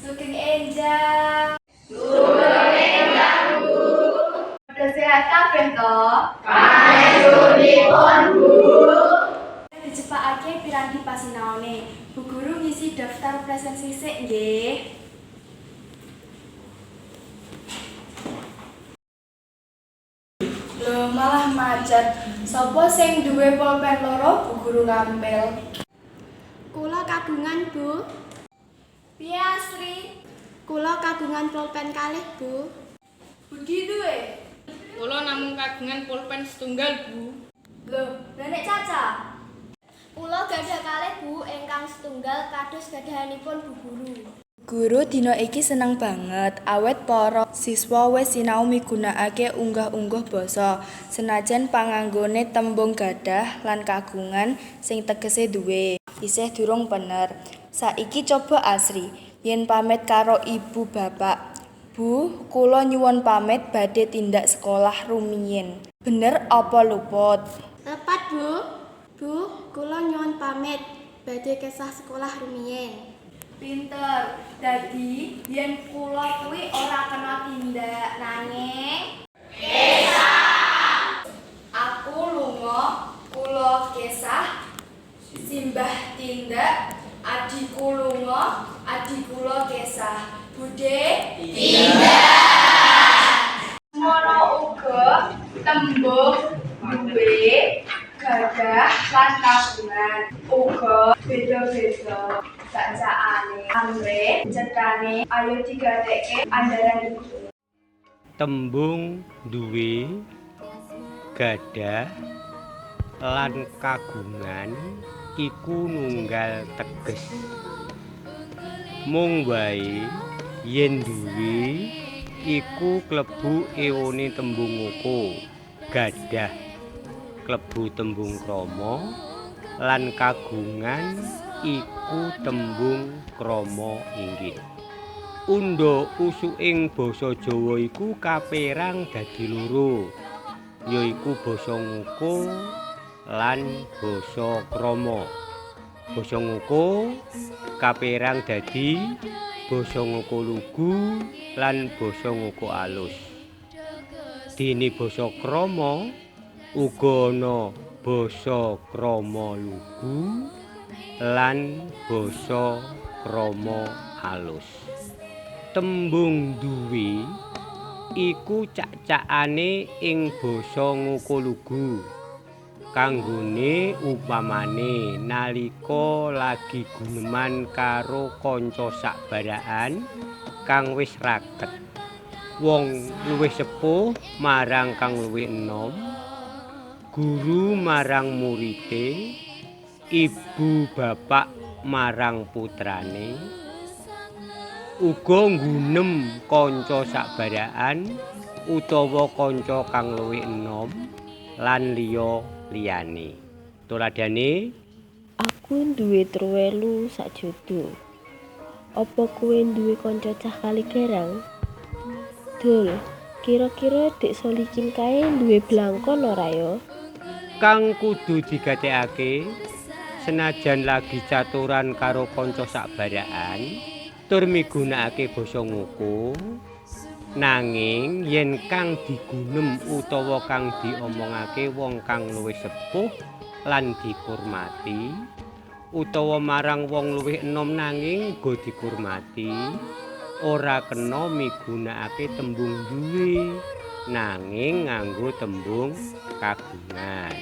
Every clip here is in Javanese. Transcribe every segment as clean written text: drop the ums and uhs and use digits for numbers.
Sugeng enjang. Sugeng enjang, Bu. Sehat kabeh to? Panjenenganipun, Bu. Dicepakake piranti pasinaone. Bu Guru ngisi daftar presensi sik nggih. Loh malah macet. Sopo sing duwe pulpen loro? Bu Guru ngampil. Kula kagungan, Bu. Piye Asri? Kula kagungan pulpen kalih, Bu. Budi duwe? Kula namung kagungan pulpen setunggal, Bu. Loh, Nenek Caca? Kula gadah kalih, Bu, ingkang setunggal kados gadahanipun Bu Guru. Guru dina iki seneng banget awet para siswa wis sinau migunakake unggah-ungguh basa senajan panganggone tembung gadah lan kagungan sing tegese duwe isih durung bener. Saiki coba Asri yen pamit karo ibu bapak. Bu, kula nyuwun pamit badhe tindak sekolah rumiyin. Bener apa luput? Tepat, Bu. Bu, kula nyuwun pamit badhe kesah sekolah rumiyin. Pinter. Dadi yen kula kuwi ora kena tindak nanging kesah. Aku lunga, kula kesah. Simbah tindak, adikku lunga, adik kula kesah. Budhe tindak. Mono uga tembung duwe, gadah lan kagungan. Uga beda-beda. Bacaane, amre, cetane, ayo digatekke andaran iku. Tembung duwe, gadah, lan kagungan iku nunggal teges. Mung wae yen duwe iku klebu eone tembung uko, gadah klebu tembung krama lan kagungan iku tembung krama inggit. Undha usuking basa Jawa iku kaperang dadi loro, yaiku basa ngoko lan basa krama. Basa ngoko kaperang dadi basa ngoko lugu lan basa ngoko alus. Dene basa krama uga ana basa krama lugu lan basa krama alus. Tembung duwe iku cak-cakane ing basa ngoko lugu. Kanggone upamane nalika lagi guneman karo kanca sakbaraan kang wis raket. Wong luwih sepuh marang kang luwih enom, guru marang murite, ibu bapak marang putrane, uga nggunem kanca sakbaraan utawa kanca kang luwih enom lan liya-liyane. Tuladhane, aku duwe truwelu sakjodo. Apa kowe duwe kanca cah kaligerang? Dul, kira-kira Dik Solikin kae duwe blangkon ora ya? kang kudu digatekake senajan lagi caturan karo kanca sakbaraan tur migunakake basa ngoko, nanging yen kang digunem utawa kang diomongake wong kang luwih sepuh lan dikurmati utawa marang wong luwih enom nanging uga dikurmati, ora kena migunakake tembung duwe nanging nganggo tembung kagungan.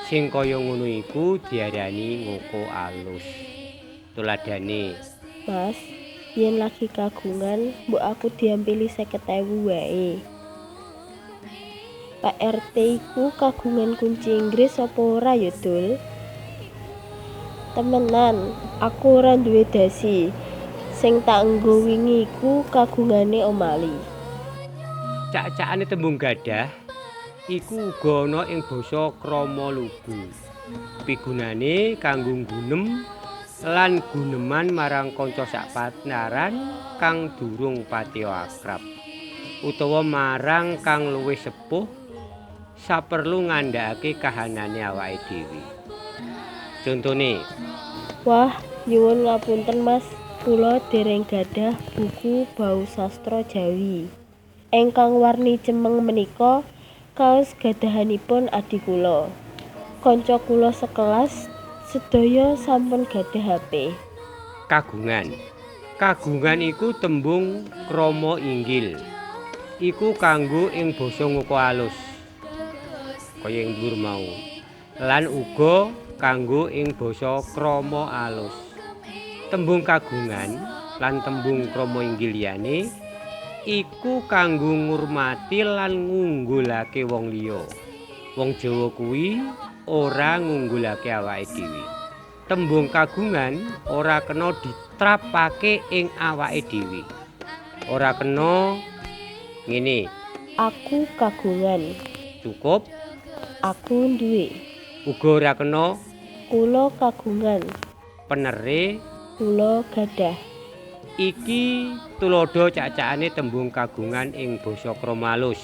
Sing kaya ngono iku diarani ngoko alus. Tuladhane, Mas, yen lagi kagungan mbok aku diampili 50.000 wae. Pak RT iku kagungan kunci Inggris apa ora ya, Dul? Temenan, aku ora duwe dasi. Sing tak nggo wingi iku kagungane Om Ali. cak-cakane tembung gadah iku uga ana ing basa krama lugu. Pigunane kanggo nggunem lan guneman marang kanca sakpanaran kang durung patiya akrab utawa marang kang luwih sepuh saperlu ngandhakake kahanane awake dhewe. Contone, Wah, nyuwun ngapunten Mas, kula dereng gadah buku bau sastra Jawi. Ingkang warni cemeng menika kaos gadahanipun adhi kula. Kanca kula sekelas sedaya sampun gadah HP. Kagungan. Kagungan iku tembung krama inggil. Iku kanggo ing basa ngoko alus. Kaya ing dhuwur mau. Lan uga kanggo ing basa krama alus. Tembung kagungan lan tembung krama inggil liyane iku kanggo ngurmati lan ngunggulake wong liya. Wong Jawa kuwi ora ngunggulake awake dhewe. Tembung kagungan ora kena ditrapake ing awake dhewe. Ora kena ngene. Aku kagungan. Cukup. Aku duwe. Uga ora kena Kula kagungan. penere. Kula gadah. Iki tulodo cacakane tembung kagungan ing basa krama alus.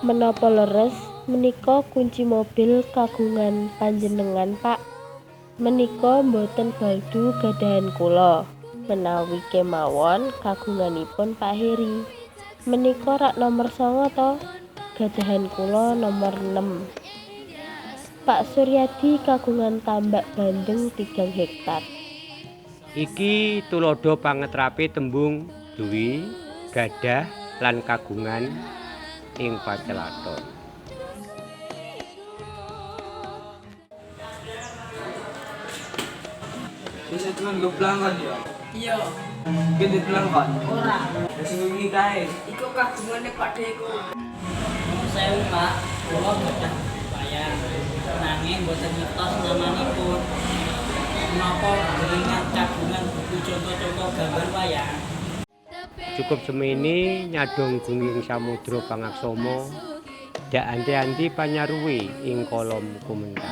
Menapa leres menika kunci mobil kagungan panjenengan, Pak? Menika mboten baldu gadahan kula. Menawi kemawon kagunganipun Pak Heri. Menika rak nomor 9 to? Gadahan kula nomor 6. Pak Suryadi kagungan tambak bandeng 3 hektar. Iki tulodo pangetrape tembung duwi, gadah lan kagungan ing pacelathon. Bisa cuman gue pelanggan ya? Iya. Gede pelanggan? Ora. Masih ngomongin kae. Iku kagungane Pak Deku. Saya Pak, kula boten bayar. Nanging boten ngertos namanipun. Menapa jenengan kagungan buku contoh-contoh gambar wayang? Cukup semene nyadong gunging samudra pangaksama dak anti-anti panyaruwe ing kolom komentar.